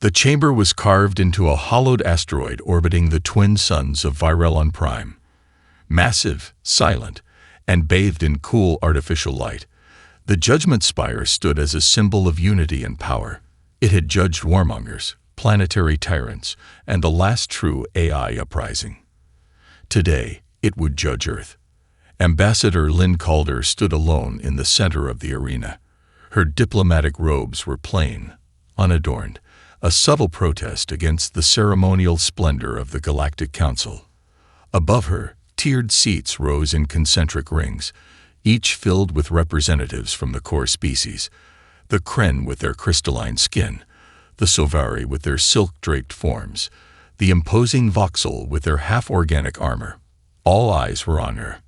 The chamber was carved into a hollowed asteroid orbiting the twin suns of Virelon Prime. Massive, silent, and bathed in cool artificial light, the Judgment Spire stood as a symbol of unity and power. It had judged warmongers, planetary tyrants, and the last true AI uprising. Today, it would judge Earth. Ambassador Lynn Calder stood alone in the center of the arena. Her diplomatic robes were plain, unadorned, a subtle protest against the ceremonial splendor of the Galactic Council. Above her, tiered seats rose in concentric rings, each filled with representatives from the core species, the Kren with their crystalline skin, the Sovari with their silk-draped forms, the imposing Voxel with their half-organic armor. All eyes were on her.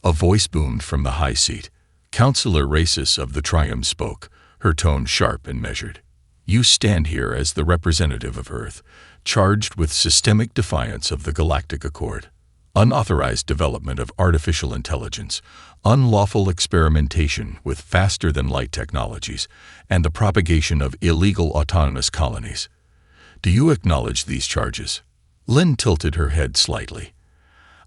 A voice boomed from the high seat. Counselor Racis of the Triumph spoke, her tone sharp and measured. You stand here as the representative of Earth, charged with systemic defiance of the Galactic Accord. Unauthorized development of artificial intelligence, unlawful experimentation with faster-than-light technologies, and the propagation of illegal autonomous colonies. Do you acknowledge these charges? Lynn tilted her head slightly.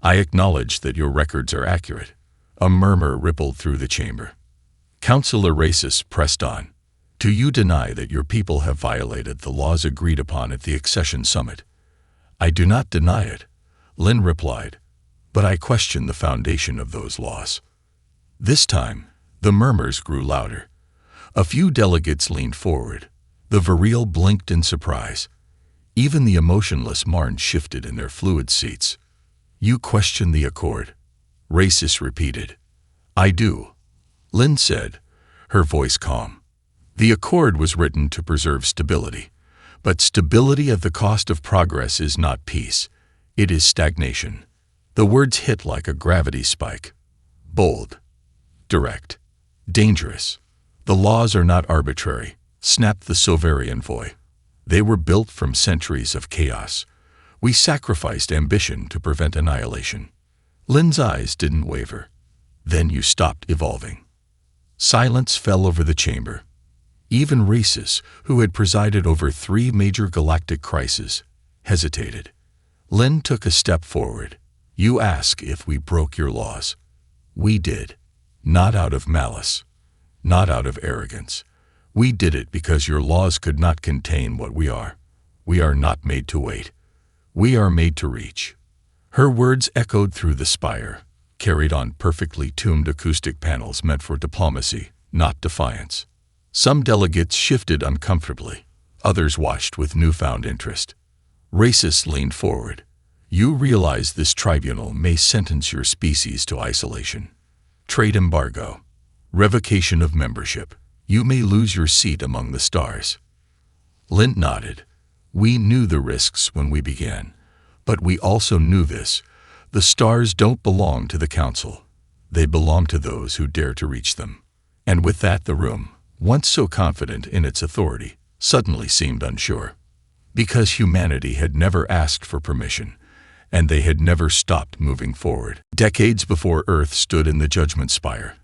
I acknowledge that your records are accurate. A murmur rippled through the chamber. Counselor Racis pressed on. Do you deny that your people have violated the laws agreed upon at the Accession Summit? I do not deny it, Lynn replied, but I question the foundation of those laws. This time, the murmurs grew louder. A few delegates leaned forward. The virile blinked in surprise. Even the emotionless Marn shifted in their fluid seats. You question the Accord, Racis repeated. I do, Lynn said, her voice calm. The Accord was written to preserve stability, but stability at the cost of progress is not peace. It is stagnation. The words hit like a gravity spike. Bold, direct, dangerous. The laws are not arbitrary, snapped the Sovarian voice. They were built from centuries of chaos. We sacrificed ambition to prevent annihilation. Lynn's eyes didn't waver. Then you stopped evolving. Silence fell over the chamber. Even Racis, who had presided over 3 major galactic crises, hesitated. Lynn took a step forward. You ask if we broke your laws. We did. Not out of malice. Not out of arrogance. We did it because your laws could not contain what we are. We are not made to wait. We are made to reach. Her words echoed through the spire, carried on perfectly tuned acoustic panels meant for diplomacy, not defiance. Some delegates shifted uncomfortably. Others watched with newfound interest. Racis leaned forward. You realize this tribunal may sentence your species to isolation. Trade embargo. Revocation of membership. You may lose your seat among the stars. Lynn nodded. We knew the risks when we began, but we also knew this. The stars don't belong to the Council. They belong to those who dare to reach them. And with that, the room, once so confident in its authority, suddenly seemed unsure. Because humanity had never asked for permission, and they had never stopped moving forward. Decades before Earth stood in the Judgment Spire,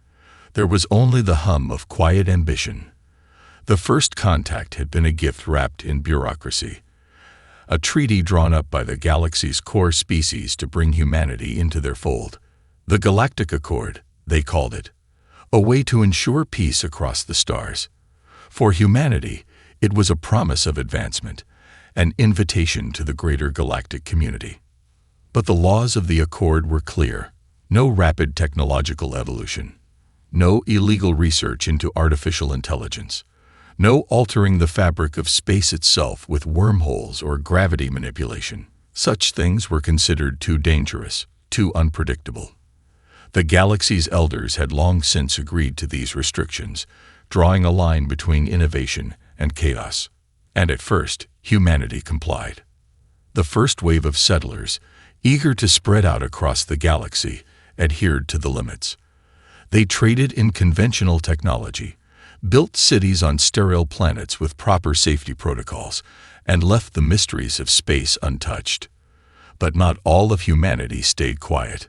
there was only the hum of quiet ambition. The first contact had been a gift wrapped in bureaucracy, a treaty drawn up by the galaxy's core species to bring humanity into their fold. The Galactic Accord, they called it, a way to ensure peace across the stars. For humanity, it was a promise of advancement, an invitation to the greater galactic community. But the laws of the Accord were clear. No rapid technological evolution. No illegal research into artificial intelligence. No altering the fabric of space itself with wormholes or gravity manipulation. Such things were considered too dangerous, too unpredictable. The galaxy's elders had long since agreed to these restrictions, drawing a line between innovation and chaos. And at first, humanity complied. The first wave of settlers, eager to spread out across the galaxy, adhered to the limits. They traded in conventional technology, built cities on sterile planets with proper safety protocols, and left the mysteries of space untouched. But not all of humanity stayed quiet.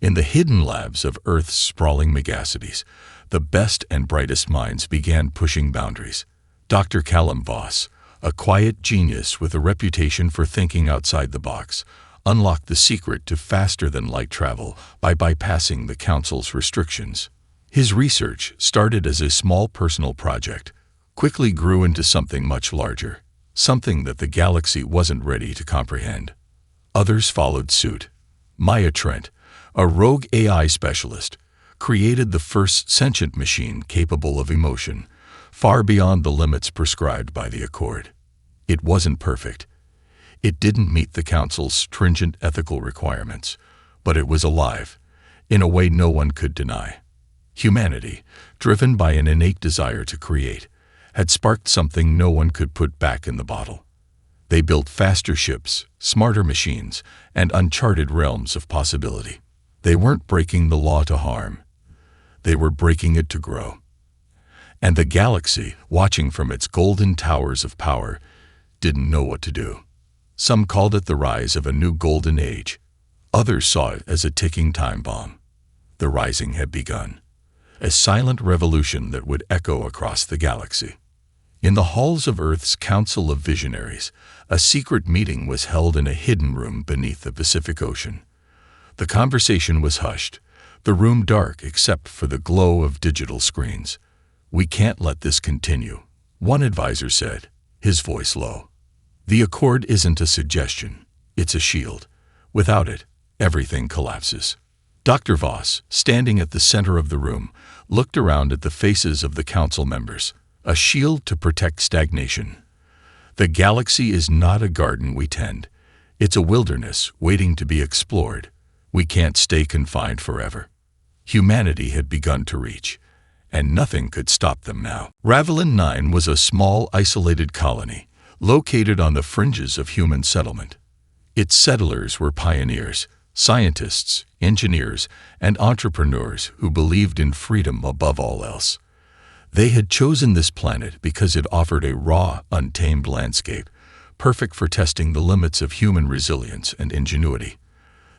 In the hidden labs of Earth's sprawling megacities, the best and brightest minds began pushing boundaries. Dr. Callum Voss, a quiet genius with a reputation for thinking outside the box, unlocked the secret to faster-than-light travel by bypassing the Council's restrictions. His research, started as a small personal project, quickly grew into something much larger, something that the galaxy wasn't ready to comprehend. Others followed suit. Maya Trent, a rogue AI specialist, created the first sentient machine capable of emotion, far beyond the limits prescribed by the Accord. It wasn't perfect. It didn't meet the Council's stringent ethical requirements, but it was alive, in a way no one could deny. Humanity, driven by an innate desire to create, had sparked something no one could put back in the bottle. They built faster ships, smarter machines, and uncharted realms of possibility. They weren't breaking the law to harm. They were breaking it to grow. And the galaxy, watching from its golden towers of power, didn't know what to do. Some called it the rise of a new golden age. Others saw it as a ticking time bomb. The rising had begun, a silent revolution that would echo across the galaxy. In the halls of Earth's Council of Visionaries, a secret meeting was held in a hidden room beneath the Pacific Ocean. The conversation was hushed, the room dark except for the glow of digital screens. "We can't let this continue," one advisor said, his voice low. "The Accord isn't a suggestion, it's a shield. Without it, everything collapses." Dr. Voss, standing at the center of the room, looked around at the faces of the council members. "A shield to protect stagnation. The galaxy is not a garden we tend. It's a wilderness waiting to be explored. We can't stay confined forever." Humanity had begun to reach, and nothing could stop them now. Ravelin 9 was a small, isolated colony, located on the fringes of human settlement. Its settlers were pioneers, scientists, engineers, and entrepreneurs who believed in freedom above all else. They had chosen this planet because it offered a raw, untamed landscape, perfect for testing the limits of human resilience and ingenuity.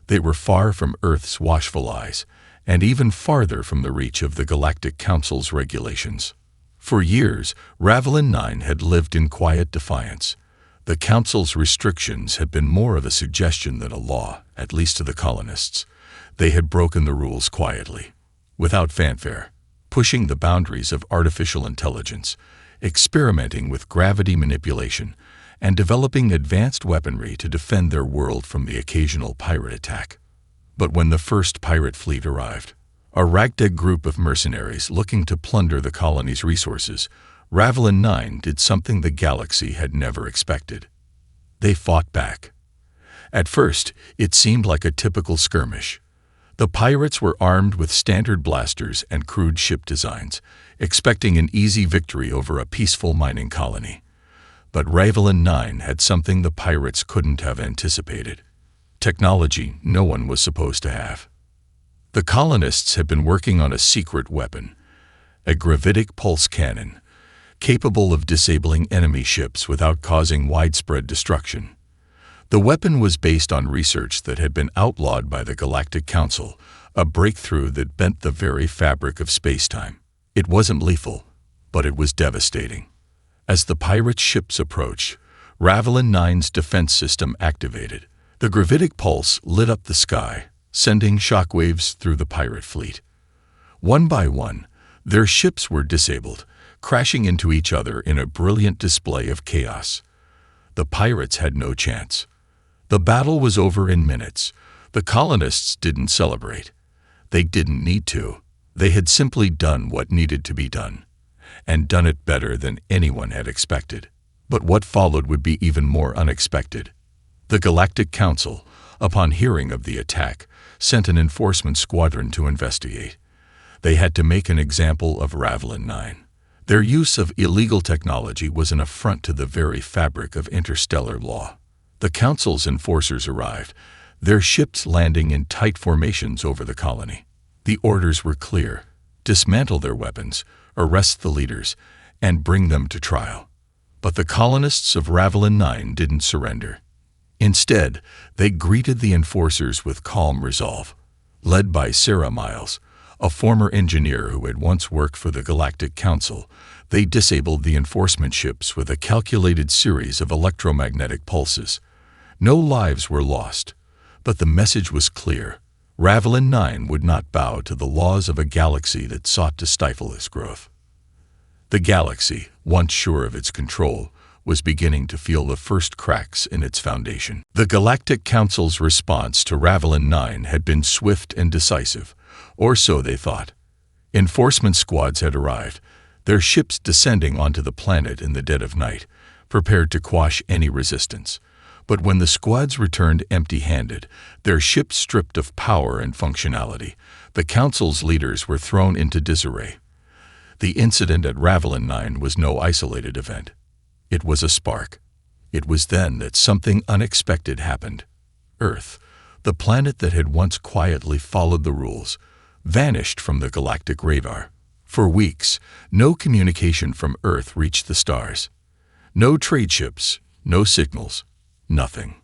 They were far from Earth's watchful eyes, and even farther from the reach of the Galactic Council's regulations. For years, Ravelin 9 had lived in quiet defiance. The Council's restrictions had been more of a suggestion than a law, at least to the colonists. They had broken the rules quietly, without fanfare, pushing the boundaries of artificial intelligence, experimenting with gravity manipulation, and developing advanced weaponry to defend their world from the occasional pirate attack. But when the first pirate fleet arrived, a ragtag group of mercenaries looking to plunder the colony's resources, Ravelin 9 did something the galaxy had never expected. They fought back. At first, it seemed like a typical skirmish. The pirates were armed with standard blasters and crude ship designs, expecting an easy victory over a peaceful mining colony. But Ravelin 9 had something the pirates couldn't have anticipated: technology no one was supposed to have. The colonists had been working on a secret weapon, a gravitic pulse cannon, capable of disabling enemy ships without causing widespread destruction. The weapon was based on research that had been outlawed by the Galactic Council, a breakthrough that bent the very fabric of space-time. It wasn't lethal, but it was devastating. As the pirate ships approached, Ravelin 9's defense system activated. The gravitic pulse lit up the sky, sending shockwaves through the pirate fleet. One by one, their ships were disabled, crashing into each other in a brilliant display of chaos. The pirates had no chance. The battle was over in minutes. The colonists didn't celebrate. They didn't need to. They had simply done what needed to be done, and done it better than anyone had expected. But what followed would be even more unexpected. The Galactic Council, upon hearing of the attack, sent an enforcement squadron to investigate. They had to make an example of Ravelin 9. Their use of illegal technology was an affront to the very fabric of interstellar law. The Council's enforcers arrived, their ships landing in tight formations over the colony. The orders were clear: dismantle their weapons, arrest the leaders, and bring them to trial. But the colonists of Ravelin 9 didn't surrender. Instead, they greeted the enforcers with calm resolve. Led by Sarah Miles, a former engineer who had once worked for the Galactic Council, They disabled the enforcement ships with a calculated series of electromagnetic pulses. No lives were lost, but the message was clear. Ravelin 9 would not bow to the laws of a galaxy that sought to stifle its growth. The galaxy, once sure of its control, was beginning to feel the first cracks in its foundation. The Galactic Council's response to Ravelin 9 had been swift and decisive, or so they thought. Enforcement squads had arrived, their ships descending onto the planet in the dead of night, prepared to quash any resistance. But when the squads returned empty-handed, their ships stripped of power and functionality, the Council's leaders were thrown into disarray. The incident at Ravelin 9 was no isolated event. It was a spark. It was then that something unexpected happened. Earth, the planet that had once quietly followed the rules, vanished from the galactic radar. For weeks, no communication from Earth reached the stars. No trade ships, no signals. Nothing.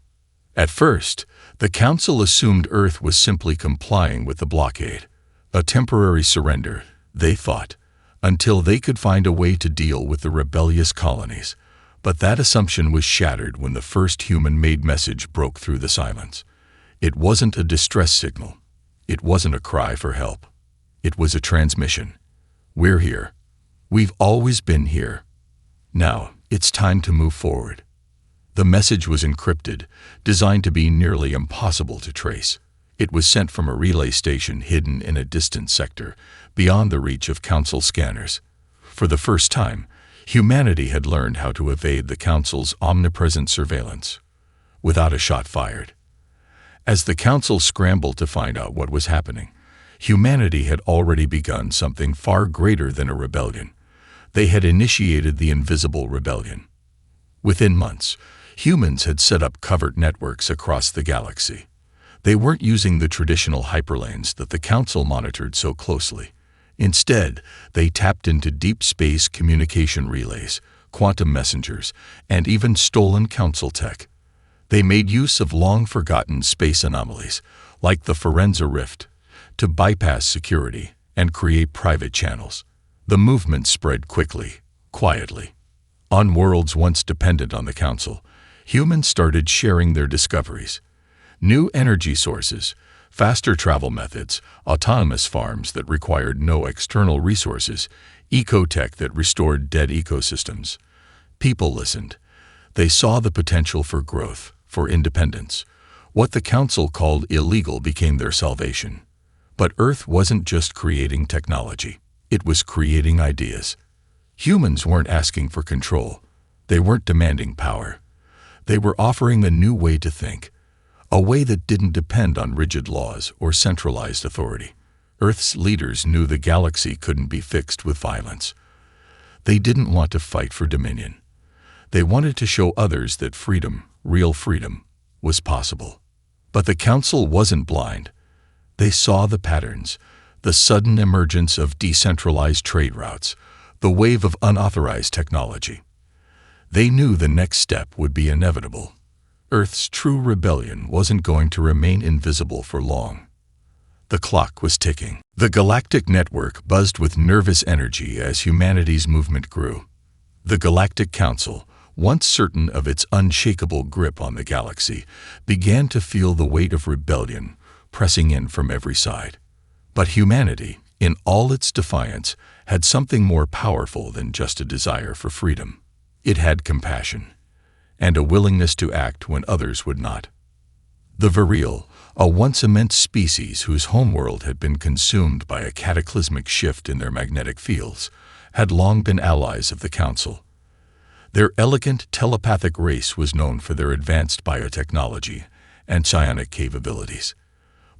At first, the Council assumed Earth was simply complying with the blockade, a temporary surrender, they thought, until they could find a way to deal with the rebellious colonies. But that assumption was shattered when the first human-made message broke through the silence. It wasn't a distress signal. It wasn't a cry for help. It was a transmission. We're here. We've always been here. Now, it's time to move forward. The message was encrypted, designed to be nearly impossible to trace. It was sent from a relay station hidden in a distant sector, beyond the reach of Council scanners. For the first time, humanity had learned how to evade the Council's omnipresent surveillance, without a shot fired. As the Council scrambled to find out what was happening, humanity had already begun something far greater than a rebellion. They had initiated the Invisible Rebellion. Within months, humans had set up covert networks across the galaxy. They weren't using the traditional hyperlanes that the Council monitored so closely. Instead, they tapped into deep space communication relays, quantum messengers, and even stolen Council tech. They made use of long-forgotten space anomalies, like the Forenza Rift, to bypass security and create private channels. The movement spread quickly, quietly. On worlds once dependent on the Council, humans started sharing their discoveries. New energy sources, faster travel methods, autonomous farms that required no external resources, ecotech that restored dead ecosystems. People listened. They saw the potential for growth, for independence. What the Council called illegal became their salvation. But Earth wasn't just creating technology. It was creating ideas. Humans weren't asking for control. They weren't demanding power. They were offering a new way to think, a way that didn't depend on rigid laws or centralized authority. Earth's leaders knew the galaxy couldn't be fixed with violence. They didn't want to fight for dominion. They wanted to show others that freedom, real freedom, was possible. But the Council wasn't blind. They saw the patterns, the sudden emergence of decentralized trade routes, the wave of unauthorized technology. They knew the next step would be inevitable. Earth's true rebellion wasn't going to remain invisible for long. The clock was ticking. The galactic network buzzed with nervous energy as humanity's movement grew. The Galactic Council, once certain of its unshakable grip on the galaxy, began to feel the weight of rebellion pressing in from every side. But humanity, in all its defiance, had something more powerful than just a desire for freedom. It had compassion, and a willingness to act when others would not. The Virile, a once immense species whose homeworld had been consumed by a cataclysmic shift in their magnetic fields, had long been allies of the Council. Their elegant telepathic race was known for their advanced biotechnology and psionic capabilities.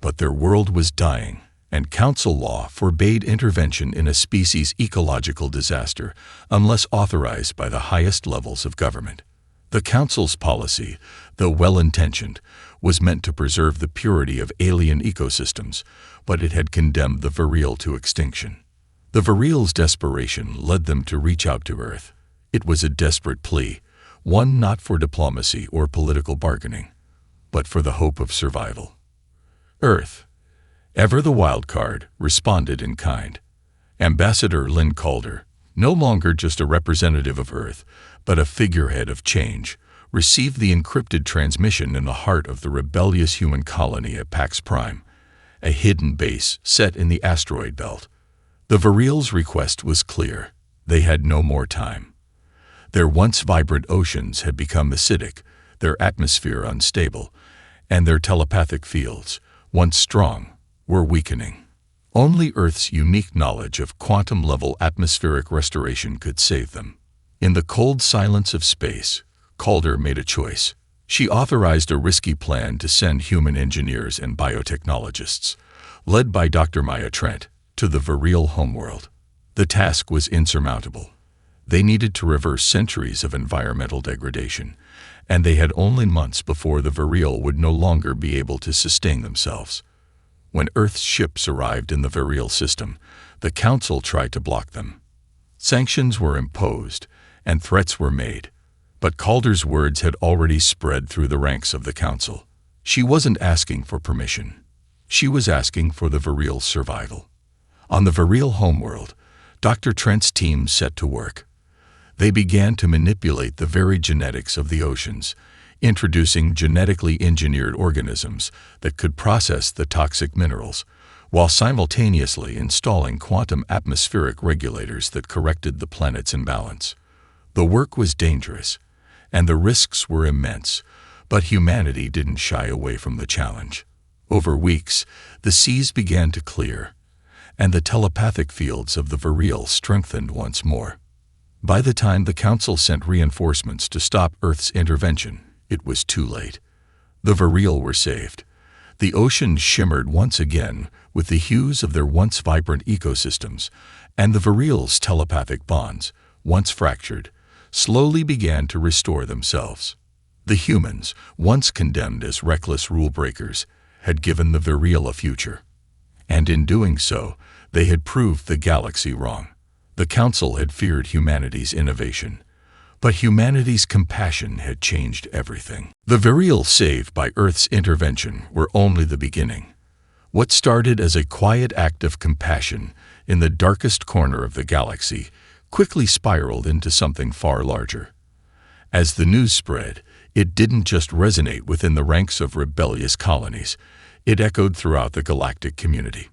But their world was dying, and Council law forbade intervention in a species' ecological disaster unless authorized by the highest levels of government. The Council's policy, though well-intentioned, was meant to preserve the purity of alien ecosystems, but it had condemned the Virile to extinction. The Virile's desperation led them to reach out to Earth. It was a desperate plea, one not for diplomacy or political bargaining, but for the hope of survival. Earth, ever the wild card, responded in kind. Ambassador Lynn Calder, no longer just a representative of Earth, but a figurehead of change, received the encrypted transmission in the heart of the rebellious human colony at Pax Prime, a hidden base set in the asteroid belt. The Virials' request was clear. They had no more time. Their once vibrant oceans had become acidic, their atmosphere unstable, and their telepathic fields, once strong, were weakening. Only Earth's unique knowledge of quantum-level atmospheric restoration could save them. In the cold silence of space, Calder made a choice. She authorized a risky plan to send human engineers and biotechnologists, led by Dr. Maya Trent, to the Virial homeworld. The task was insurmountable. They needed to reverse centuries of environmental degradation, and they had only months before the Virial would no longer be able to sustain themselves. When Earth's ships arrived in the Virial system, the Council tried to block them. Sanctions were imposed, and threats were made. But Calder's words had already spread through the ranks of the Council. She wasn't asking for permission. She was asking for the Virial's survival. On the Virial homeworld, Dr. Trent's team set to work. They began to manipulate the very genetics of the oceans, introducing genetically engineered organisms that could process the toxic minerals, while simultaneously installing quantum atmospheric regulators that corrected the planet's imbalance. The work was dangerous, and the risks were immense, but humanity didn't shy away from the challenge. Over weeks, the seas began to clear, and the telepathic fields of the Virial strengthened once more. By the time the Council sent reinforcements to stop Earth's intervention, it was too late. The Virial were saved. The oceans shimmered once again with the hues of their once vibrant ecosystems, and the Virial's telepathic bonds, once fractured, slowly began to restore themselves. The humans, once condemned as reckless rule-breakers, had given the Virial a future. And in doing so, they had proved the galaxy wrong. The Council had feared humanity's innovation, but humanity's compassion had changed everything. The Virial saved by Earth's intervention were only the beginning. What started as a quiet act of compassion in the darkest corner of the galaxy quickly spiraled into something far larger. As the news spread, it didn't just resonate within the ranks of rebellious colonies, it echoed throughout the galactic community.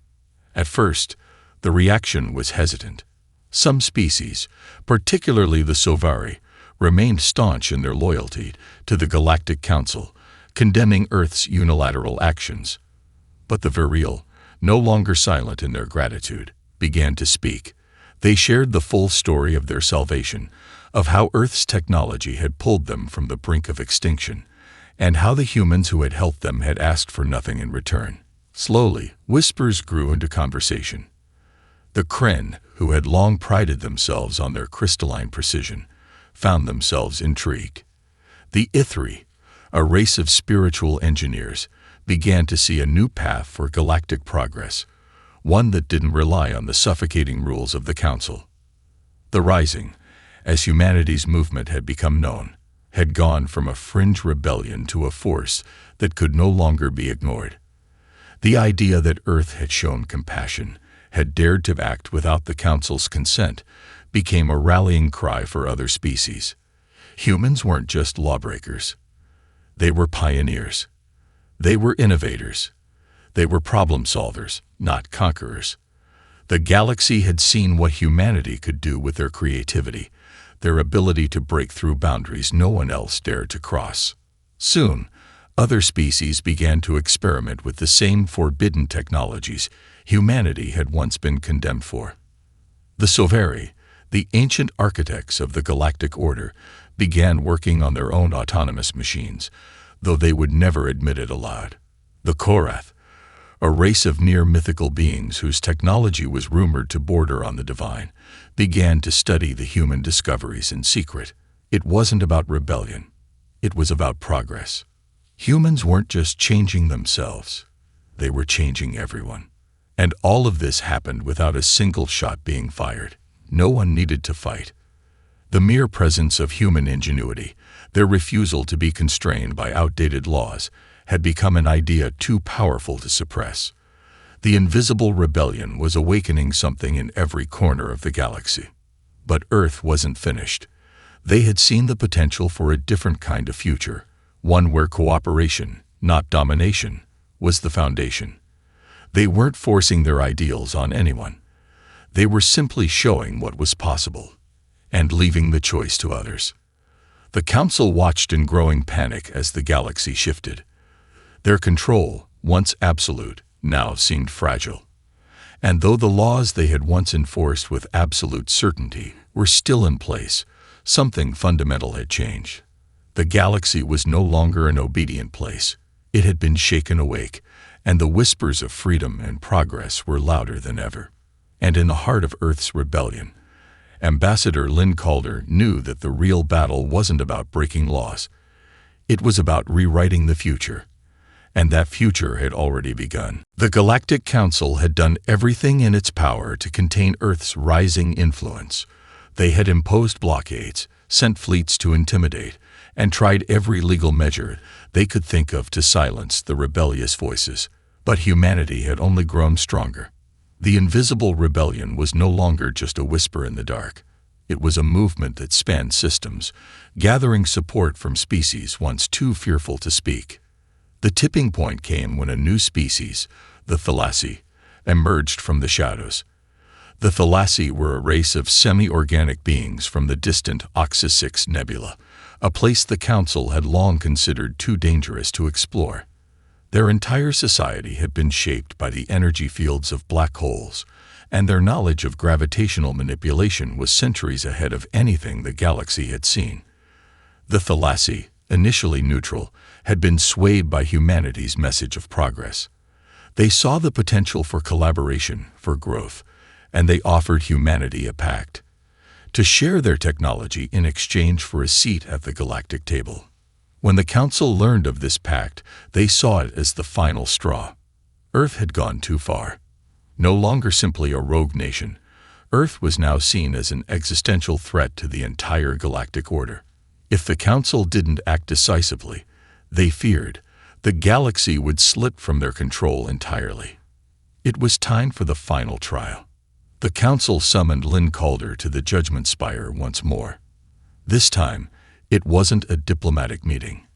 At first, the reaction was hesitant. Some species, particularly the Sovari, remained staunch in their loyalty to the Galactic Council, condemning Earth's unilateral actions. But the Virial, no longer silent in their gratitude, began to speak. They shared the full story of their salvation, of how Earth's technology had pulled them from the brink of extinction, and how the humans who had helped them had asked for nothing in return. Slowly, whispers grew into conversation. The Kren, who had long prided themselves on their crystalline precision, found themselves intrigued. The Ithri, a race of spiritual engineers, began to see a new path for galactic progress, one that didn't rely on the suffocating rules of the Council. The Rising, as humanity's movement had become known, had gone from a fringe rebellion to a force that could no longer be ignored. The idea that Earth had shown compassion, had dared to act without the Council's consent, became a rallying cry for other species. Humans weren't just lawbreakers. They were pioneers. They were innovators. They were problem solvers, not conquerors. The galaxy had seen what humanity could do with their creativity, their ability to break through boundaries no one else dared to cross. Soon, other species began to experiment with the same forbidden technologies humanity had once been condemned for. The Sovari, the ancient architects of the galactic order, began working on their own autonomous machines, though they would never admit it aloud. The Korath, a race of near-mythical beings whose technology was rumored to border on the divine, began to study the human discoveries in secret. It wasn't about rebellion. It was about progress. Humans weren't just changing themselves. They were changing everyone. And all of this happened without a single shot being fired. No one needed to fight. The mere presence of human ingenuity, their refusal to be constrained by outdated laws, had become an idea too powerful to suppress. The invisible rebellion was awakening something in every corner of the galaxy. But Earth wasn't finished. They had seen the potential for a different kind of future, one where cooperation, not domination, was the foundation. They weren't forcing their ideals on anyone. They were simply showing what was possible and leaving the choice to others. The Council watched in growing panic as the galaxy shifted. Their control, once absolute, now seemed fragile. And though the laws they had once enforced with absolute certainty were still in place, something fundamental had changed. The galaxy was no longer an obedient place. It had been shaken awake, and the whispers of freedom and progress were louder than ever. And in the heart of Earth's rebellion, Ambassador Lynn Calder knew that the real battle wasn't about breaking laws. It was about rewriting the future. And that future had already begun. The Galactic Council had done everything in its power to contain Earth's rising influence. They had imposed blockades, sent fleets to intimidate, and tried every legal measure they could think of to silence the rebellious voices. But humanity had only grown stronger. The invisible rebellion was no longer just a whisper in the dark. It was a movement that spanned systems, gathering support from species once too fearful to speak. The tipping point came when a new species, the Thalassa, emerged from the shadows. The Thalassa were a race of semi-organic beings from the distant Oxus 6 Nebula, a place the Council had long considered too dangerous to explore. Their entire society had been shaped by the energy fields of black holes, and their knowledge of gravitational manipulation was centuries ahead of anything the galaxy had seen. The Thalassa, initially neutral, had been swayed by humanity's message of progress. They saw the potential for collaboration, for growth, and they offered humanity a pact to share their technology in exchange for a seat at the galactic table. When the Council learned of this pact, they saw it as the final straw. Earth had gone too far. No longer simply a rogue nation, Earth was now seen as an existential threat to the entire galactic order. If the Council didn't act decisively, they feared the galaxy would slip from their control entirely. It was time for the final trial. The Council summoned Lynn Calder to the Judgment Spire once more. This time, it wasn't a diplomatic meeting.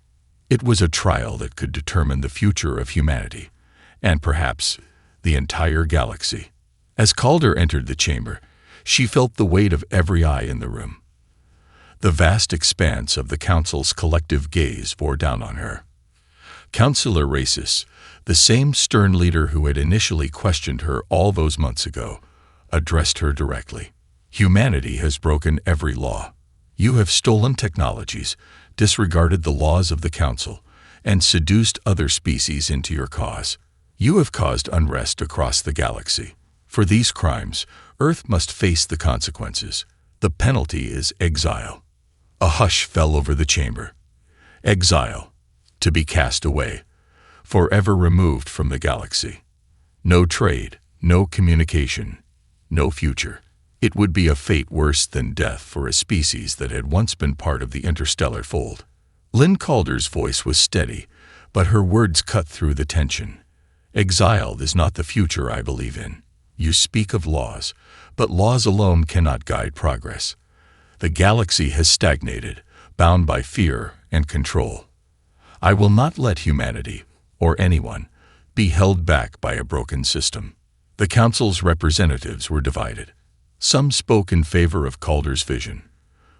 It was a trial that could determine the future of humanity, and perhaps the entire galaxy. As Calder entered the chamber, she felt the weight of every eye in the room. The vast expanse of the Council's collective gaze bore down on her. Councillor Racis, the same stern leader who had initially questioned her all those months ago, addressed her directly. Humanity has broken every law. You have stolen technologies, disregarded the laws of the Council, and seduced other species into your cause. You have caused unrest across the galaxy. For these crimes, Earth must face the consequences. The penalty is exile. A hush fell over the chamber. Exile, to be cast away, forever removed from the galaxy. No trade, no communication, no future. It would be a fate worse than death for a species that had once been part of the interstellar fold. Lynn Calder's voice was steady, but her words cut through the tension. Exiled is not the future I believe in. You speak of laws, but laws alone cannot guide progress. The galaxy has stagnated, bound by fear and control. I will not let humanity, or anyone, be held back by a broken system. The Council's representatives were divided. Some spoke in favor of Calder's vision,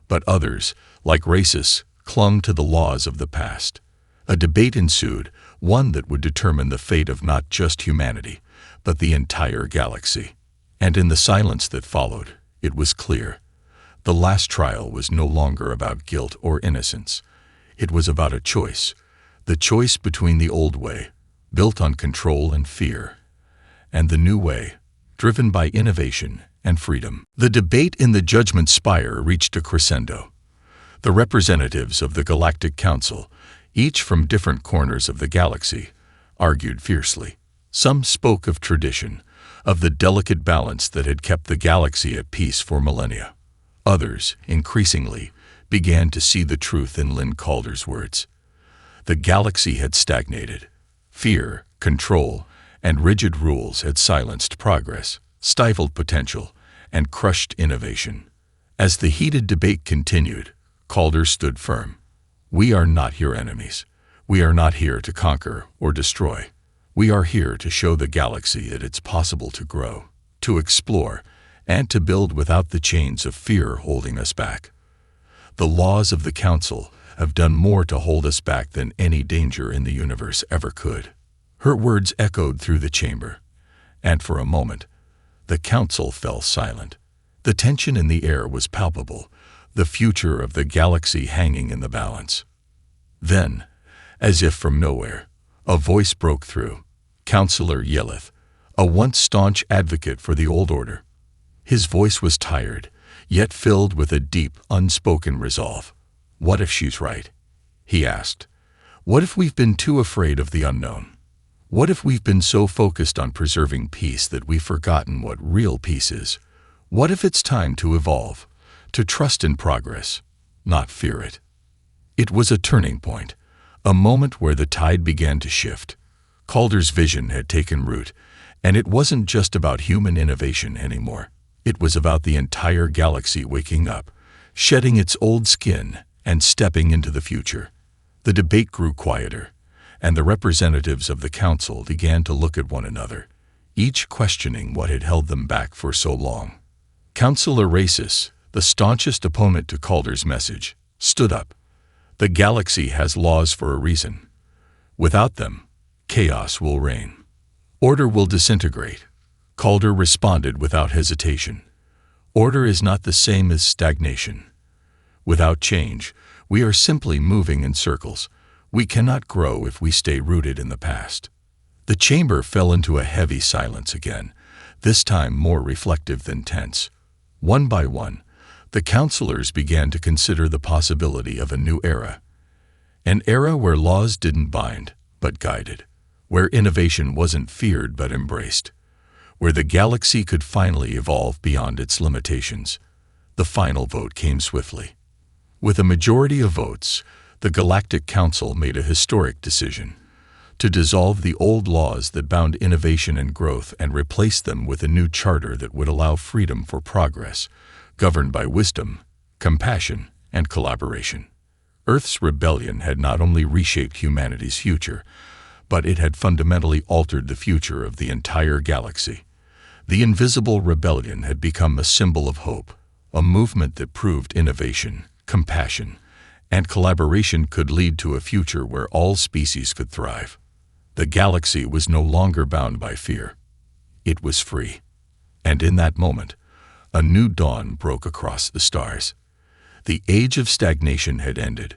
but others, like Racis, clung to the laws of the past. A debate ensued, one that would determine the fate of not just humanity, but the entire galaxy. And in the silence that followed, it was clear. The last trial was no longer about guilt or innocence. It was about a choice, the choice between the old way, built on control and fear, and the new way, driven by innovation and freedom. The debate in the Judgment Spire reached a crescendo. The representatives of the Galactic Council, each from different corners of the galaxy, argued fiercely. Some spoke of tradition, of the delicate balance that had kept the galaxy at peace for millennia. Others, increasingly, began to see the truth in Lynn Calder's words. The galaxy had stagnated. Fear, control, and rigid rules had silenced progress, stifled potential, and crushed innovation. As the heated debate continued, Calder stood firm. We are not your enemies. We are not here to conquer or destroy. We are here to show the galaxy that it's possible to grow, to explore, and to build without the chains of fear holding us back. The laws of the Council have done more to hold us back than any danger in the universe ever could. Her words echoed through the chamber, and for a moment, the Council fell silent. The tension in the air was palpable, the future of the galaxy hanging in the balance. Then, as if from nowhere, a voice broke through. Councillor Yelleth, a once staunch advocate for the old order. His voice was tired, yet filled with a deep, unspoken resolve. What if she's right? He asked. What if we've been too afraid of the unknown? What if we've been so focused on preserving peace that we've forgotten what real peace is? What if it's time to evolve, to trust in progress, not fear it? It was a turning point, a moment where the tide began to shift. Calder's vision had taken root, and it wasn't just about human innovation anymore. It was about the entire galaxy waking up, shedding its old skin, and stepping into the future. The debate grew quieter, and the representatives of the Council began to look at one another, each questioning what had held them back for so long. Councillor Racis, the staunchest opponent to Calder's message, stood up. The galaxy has laws for a reason. Without them, chaos will reign. Order will disintegrate. Calder responded without hesitation. Order is not the same as stagnation. Without change, we are simply moving in circles. We cannot grow if we stay rooted in the past. The chamber fell into a heavy silence again, this time more reflective than tense. One by one, the councillors began to consider the possibility of a new era. An era where laws didn't bind, but guided. Where innovation wasn't feared but embraced. Where the galaxy could finally evolve beyond its limitations. The final vote came swiftly. With a majority of votes, the Galactic Council made a historic decision to dissolve the old laws that bound innovation and growth and replace them with a new charter that would allow freedom for progress, governed by wisdom, compassion, and collaboration. Earth's rebellion had not only reshaped humanity's future, but it had fundamentally altered the future of the entire galaxy. The Invisible Rebellion had become a symbol of hope, a movement that proved innovation, compassion, and collaboration could lead to a future where all species could thrive. The galaxy was no longer bound by fear. It was free. And in that moment, a new dawn broke across the stars. The age of stagnation had ended.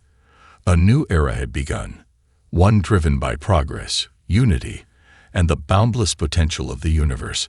A new era had begun, one driven by progress, unity, and the boundless potential of the universe.